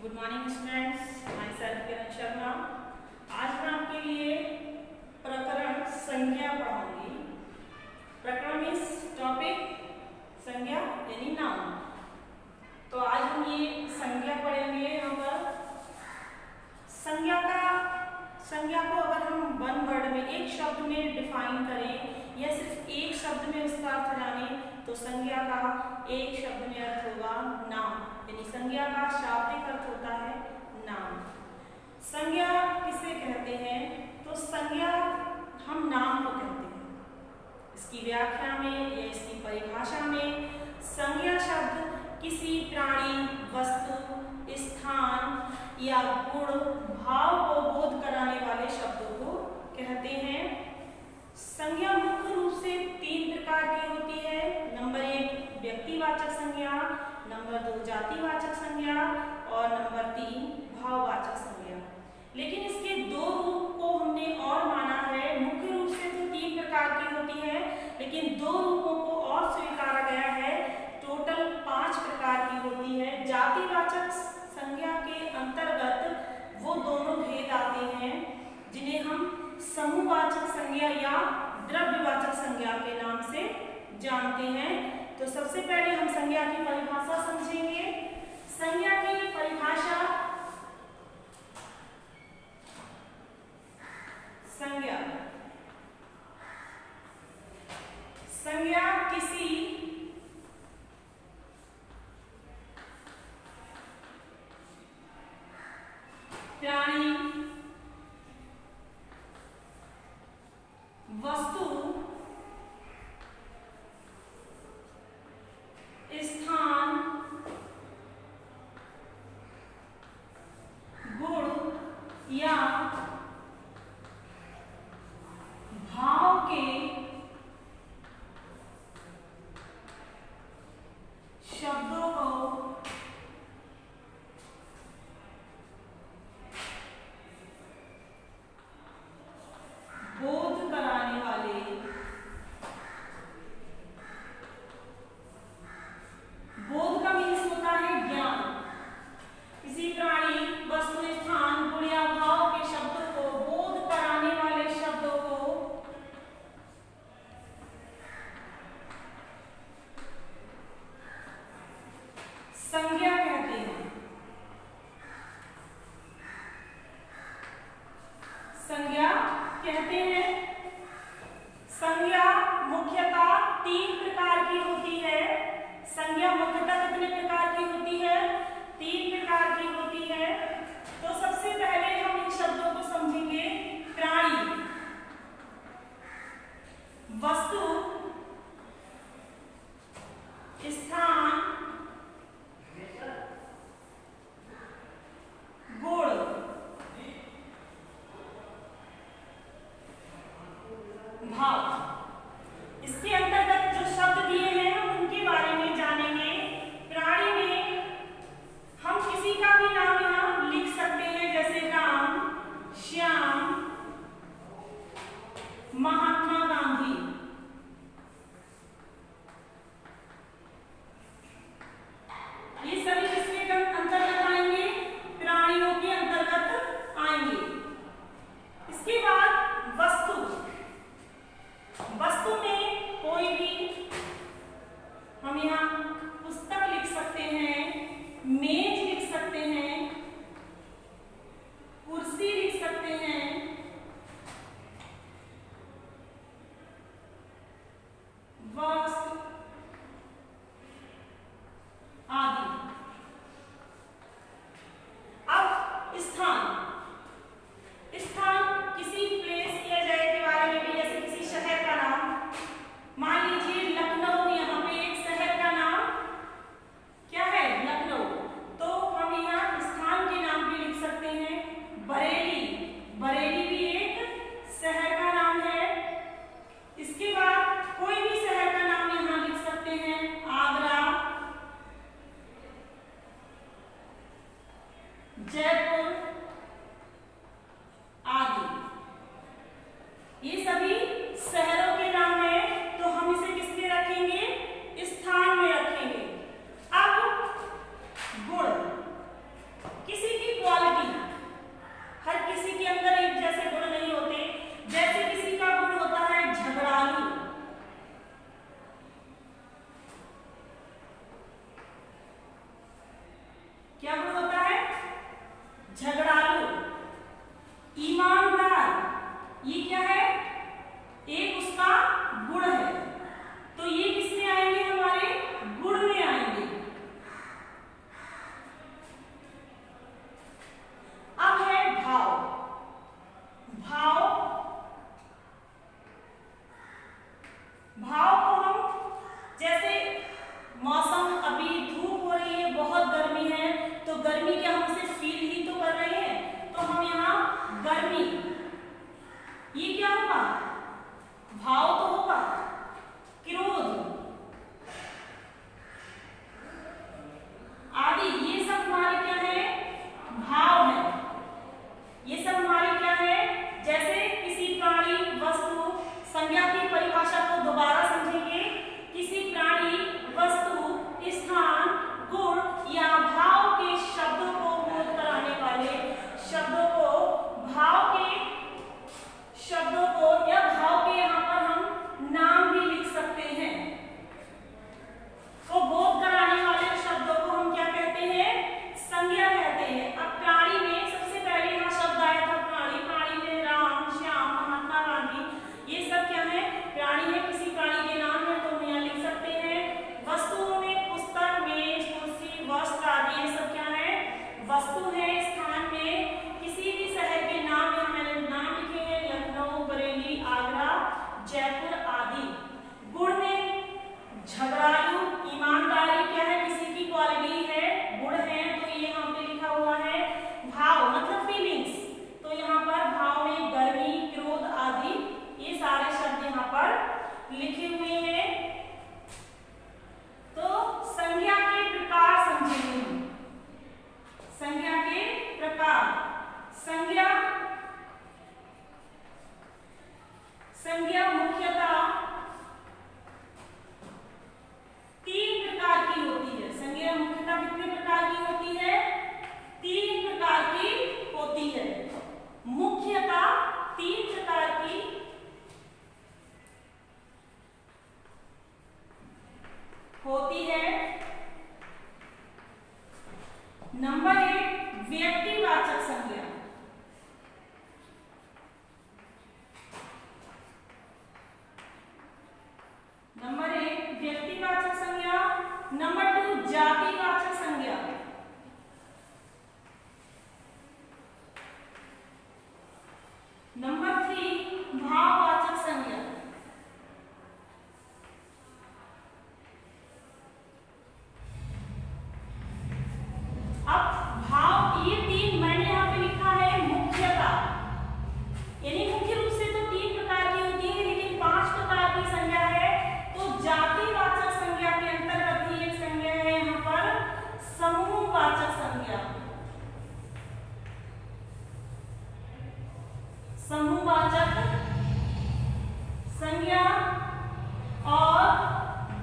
Good morning students, myself Kiran Sharma. आज मैं आपके लिए प्रकरण संज्ञा पढ़ाऊंगी। प्रकरण मीन्स टॉपिक, संज्ञा यानी नाउन। तो आज हम ये संज्ञा पढ़ेंगे। यहाँ पर संज्ञा को अगर हम वन वर्ड में, एक शब्द में डिफाइन करें या सिर्फ एक शब्द में उसका अर्थ जाने तो संज्ञा का एक शब्द में अर्थ होगा नाम, यानी संज्ञा का शाब्दिक अर्थ होता है नाम। संज्ञा किसे कहते हैं? तो संज्ञा हम नाम को कहते हैं। इसकी व्याख्या में या इसकी परिभाषा में संज्ञा शब्द किसी प्राणी, वस्तु, स्थान या गुण, भाव को बोध कराने वाले शब्दों को कहते हैं। संज्ञा मुख्य रूप से तीन प्रकार की होती है। नंबर 1 व्यक्तिवाचक संज्ञा, नंबर 2 जातिवाचक संज्ञा और नंबर 3 भाववाचक संज्ञा। लेकिन इसके दो रूप को हमने और माना है। मुख्य रूप से तो तीन प्रकार की होती है, लेकिन दो रूपों को और स्वीकारा गया है। टोटल 5 प्रकार की होती है। जातिवाचक संज्ञा के अंतर्गत वो दोनों भेद आते हैं जिन्हें हम समूहवाचक संज्ञा या द्रव्यवाचक संज्ञा के नाम से जानते हैं। तो सबसे पहले हम संज्ञा की परिभाषा समझेंगे। संज्ञा की परिभाषा, संज्ञा किसी प्राणी, वस्तु, स्थान, गुण या भाव के शब्दों को बोध कराने वाले, बोध का मीन्स होता है ज्ञान। किसी प्राणी, वस्तु, स्थान, गुण या भाव के शब्दों को बोध कराने वाले शब्दों को संज्ञा कहते हैं। संज्ञा कहते हैं। संज्ञा मुख्यतः 3 प्रकार की होती है। संज्ञा मुख्यतः कितने प्रकार की होती है? 3 प्रकार की होती है। तो सबसे पहले हम इन शब्दों को समझेंगे। प्राणी, वस्तु, स्थान, गुण, भाव। इसके अंतर्गत जो शब्द दिए हैं हम उनके बारे में जानेंगे। प्राणी में हम किसी का भी नाम यहाँ लिख सकते हैं, जैसे राम, श्याम, महात्मा गांधी। ये सभी किसके अंतर्गत आएंगे? प्राणियों के अंतर्गत आएंगे। इसके बाद वस्तु, वस्तु में कोई भी हम यहाँ पुस्तक लिख सकते हैं, मेज लिख सकते हैं, कुर्सी लिख सकते हैं, वस्त्र आदि। अब स्थान, स्थान किसी प्लेस या जगह के बारे में भी, जैसे किसी शहर का नाम, मान लीजिए लखनऊ, यहाँ पे एक शहर का नाम क्या है? लखनऊ। होती है। नंबर 8 व्यक्तिवाचक संज्ञा। नंबर 1 व्यक्तिवाचक संज्ञा। नंबर 2 जातिवाचक संज्ञा। नंबर 3 भाववाचक संज्ञा। अब भाव, ये तीन मैंने यहाँ पे लिखा है मुख्यता, यानी मुख्य रूप से तो 3 प्रकार की होती है, लेकिन 5 प्रकार की संज्ञा है। तो जातिवाचक संज्ञा के अंतर्गत ही एक संज्ञा है यहाँ पर समूहवाचक संज्ञा। समूहवाचक संज्ञा और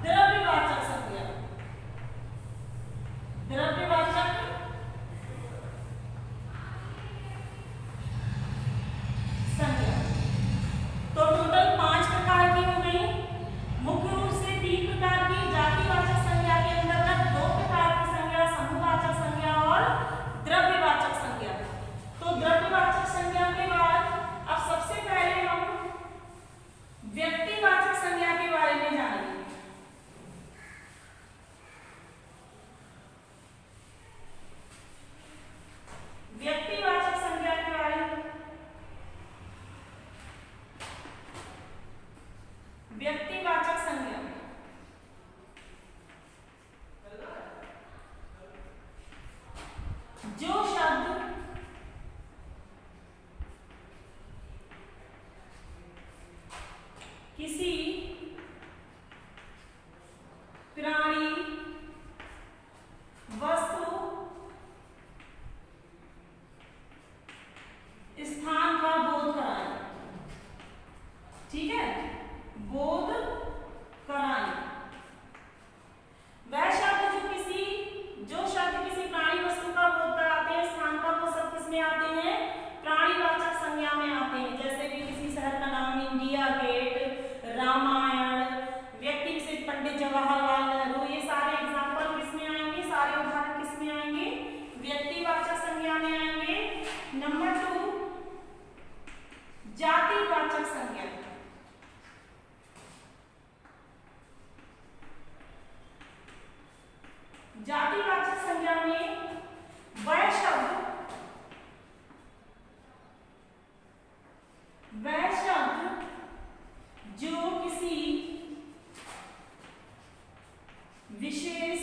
द्रव्यवाचक संज्ञा। द्रव्यवाचक संज्ञा तो टोटल 5 प्रकार की हो गई। मुख्य रूप से 3 प्रकार की जातिवाचक संज्ञा के अंतर्गत 2 प्रकार की संज्ञा समूहवाचक संज्ञा और द्रव्यवाचक संज्ञा। तो द्रव्यवाचक संज्ञा के बाद अब सबसे पहले हम व्यक्तिवाचक संज्ञा के बारे में जानेंगे। व्यक्तिवाचक संज्ञा के बारे में, व्यक्तिवाचक संज्ञा जो शब्द किसी प्राणी, वस्तु, स्थान का बोध कराए। ठीक है, बोध कराए। वह शब्द जो शब्द किसी प्राणी, वस्तु का बोध कराते हैं, स्थान का, वो सब किसमें आते हैं? प्राणीवाचक संज्ञा में आते हैं। जैसे कि किसी शहर का नाम इंडिया गेट, रामायण, व्यक्ति विशेष पंडित जवाहरलाल नेहरू, ये सारे एग्जाम्पल किसमें आएंगे? सारे उदाहरण किसमें आएंगे? व्यक्तिवाचक संज्ञा में आएंगे। नंबर 2 जातिवाचक संज्ञा। जातिवाचक संज्ञा में वह शब्द जो किसी विशेष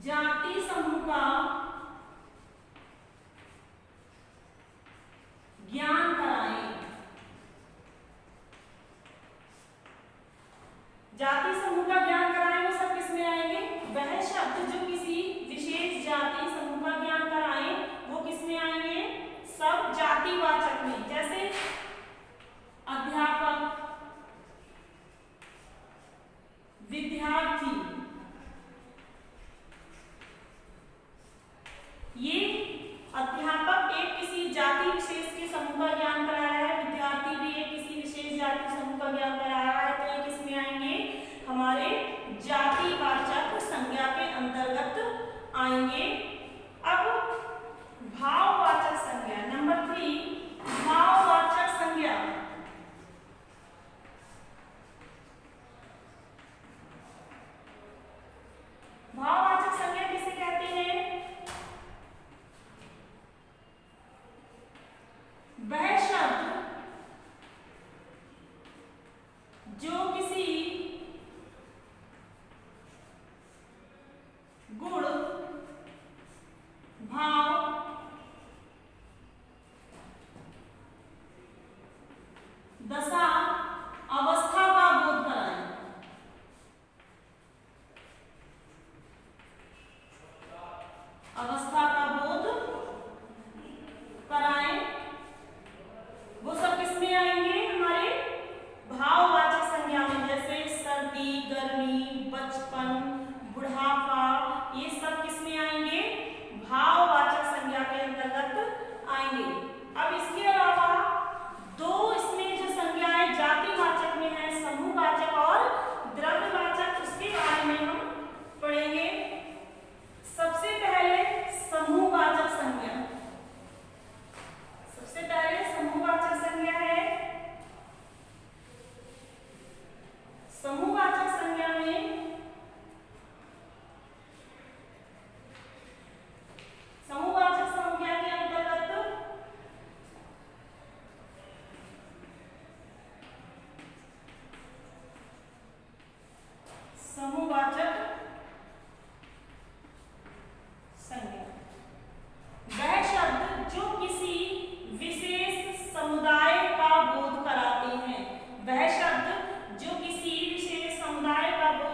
जाति समूह का ज्ञान कराए। जाति समूह का ज्ञान कराए, वो सब किसमें आएंगे? वह शब्द जो किसी विशेष जाति समूह का ज्ञान कराए, वो किसमें आएंगे? सब जातिवाचक में। जैसे अध्यापक, विद्यार्थी, ये अध्यापक एक किसी जाति विशेष के समूह का ज्ञान कराया है, विद्यार्थी भी एक किसी विशेष जाति समूह का ज्ञान कराया है। तो ये किसमें आएंगे? हमारे जातिवाचक संज्ञा के अंतर्गत आएंगे। अब भाववाचक संज्ञा। नंबर 3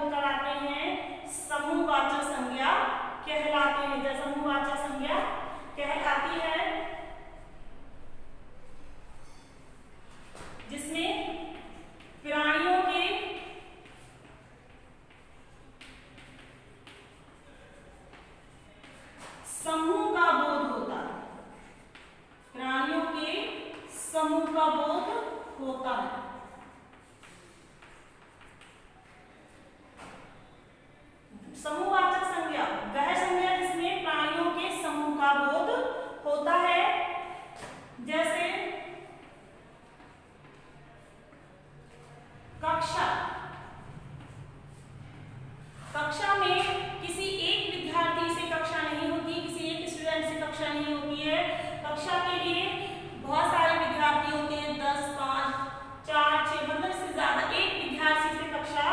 बोलकर आते हैं समूहवाचक संज्ञा कहलाते हैं। जब समूहवाचक संज्ञा कहलाती है जिसमें प्राणियों के समूह का बोध होता है, प्राणियों के समूह का बोध होता है। समूहवाचक संज्ञा वह संज्ञा जिसमें प्राणियों के समूह का बोध होता है। जैसे कक्षा, कक्षा में किसी एक विद्यार्थी से कक्षा नहीं होती, किसी एक स्टूडेंट से कक्षा नहीं होती है। कक्षा के लिए बहुत सारे विद्यार्थी होते हैं, 10, 5, 4, 6, मतलब इससे ज्यादा। एक विद्यार्थी से कक्षा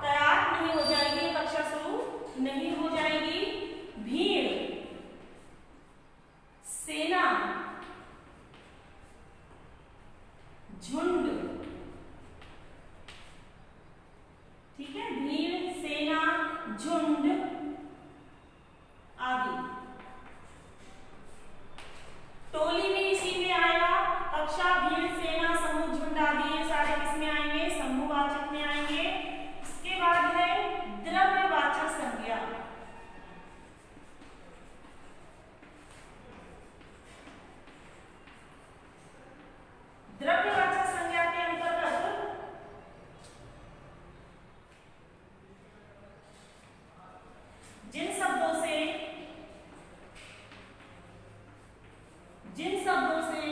तैयार नहीं हो जाएगी, कक्षा शुरू नहीं हो जाएगी। भीड़, सेना, झुंड, ठीक है, भीड़, सेना, झुंड आदि। टोली भी इसी में आएगा। कक्षा, भीड़, सेना, समूह, झुंड आदि ये सारे किसमें आएंगे? समूहवाचक में आएंगे। इसके बाद है द्रव्यवाचक संज्ञा। द्रव्यवाचक संज्ञा के अंतर्गत जिन शब्दों से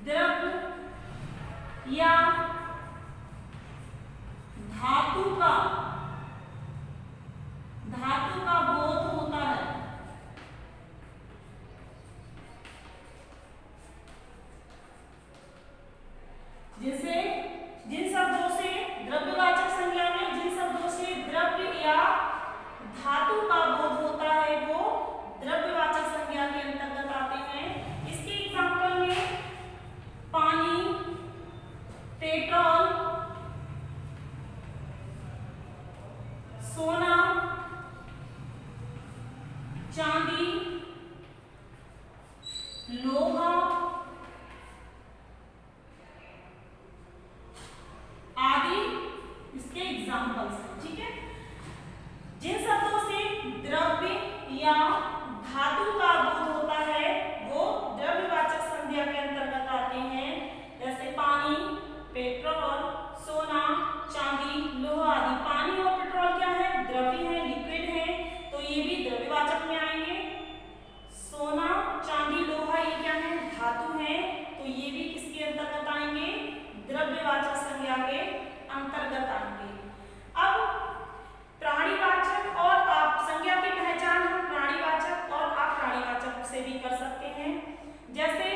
द्रव्य या धातु का बोध होता है, जैसे जिन शब्दों से द्रव्यवाचक संज्ञा में जिन शब्दों से द्रव्य या धातु का बोध होता है वो द्रव्यवाचक संज्ञा के अंतर्गत आते हैं। इसके एग्जांपल में पानी, पेट्रोल, सोना, चांदी, लोहा आदि इसके एग्जाम्पल्स हैं। ठीक है, जिन शब्दों से द्रव्य या धातु का बोध होता है वो द्रव्यवाचक संज्ञा के अंतर्गत आते हैं। जैसे पानी, पेट्रोल, सोना, चांदी, लोहा आदि। पानी और पेट्रोल क्या है? द्रव्य है, लिक्विड है, तो ये भी द्रव्यवाचक में आएंगे। सोना, चांदी, लोहा ये क्या है? धातु है, तो ये भी किसके अंतर्गत आएंगे? द्रव्यवाचक संज्ञा के अंतर्गत आएंगे। अब प्राणीवाचक और आप संज्ञा की पहचान हम प्राणीवाचक और अप्राणीवाचक से भी कर सकते हैं। जैसे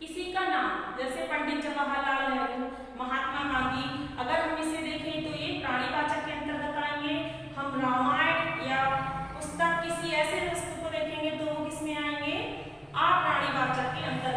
किसी का नाम, जैसे पंडित जवाहरलाल नेहरू, महात्मा गांधी, अगर हम इसे देखें तो ये प्राणीवाचक के अंतर्गत आएंगे। हम रामायण या पुस्तक किसी ऐसे वस्तु को देखेंगे तो वो किसमें आएंगे? अप्राणीवाचक के अंतर्गत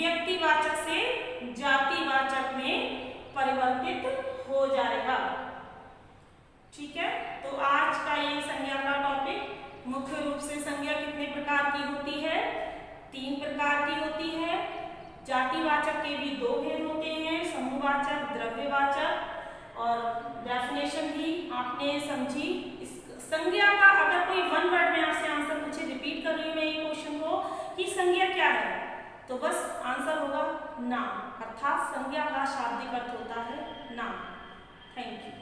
व्यक्तिवाचक से जातिवाचक में परिवर्तित हो जाएगा। ठीक है, तो आज का ये संज्ञा का टॉपिक, मुख्य रूप से संज्ञा कितने प्रकार की होती है? 3 प्रकार की होती है। जातिवाचक के भी 2 भेद होते हैं, समूहवाचक, द्रव्यवाचक। और डेफिनेशन भी आपने समझी। इस संज्ञा का अगर कोई 1 वर्ड में आपसे आंसर पूछे, रिपीट कर रही हूँ मैं ये क्वेश्चन को, कि संज्ञा क्या है, तो बस आंसर होगा नाम, अर्थात संज्ञा का शाब्दिक अर्थ होता है नाम। Thank you.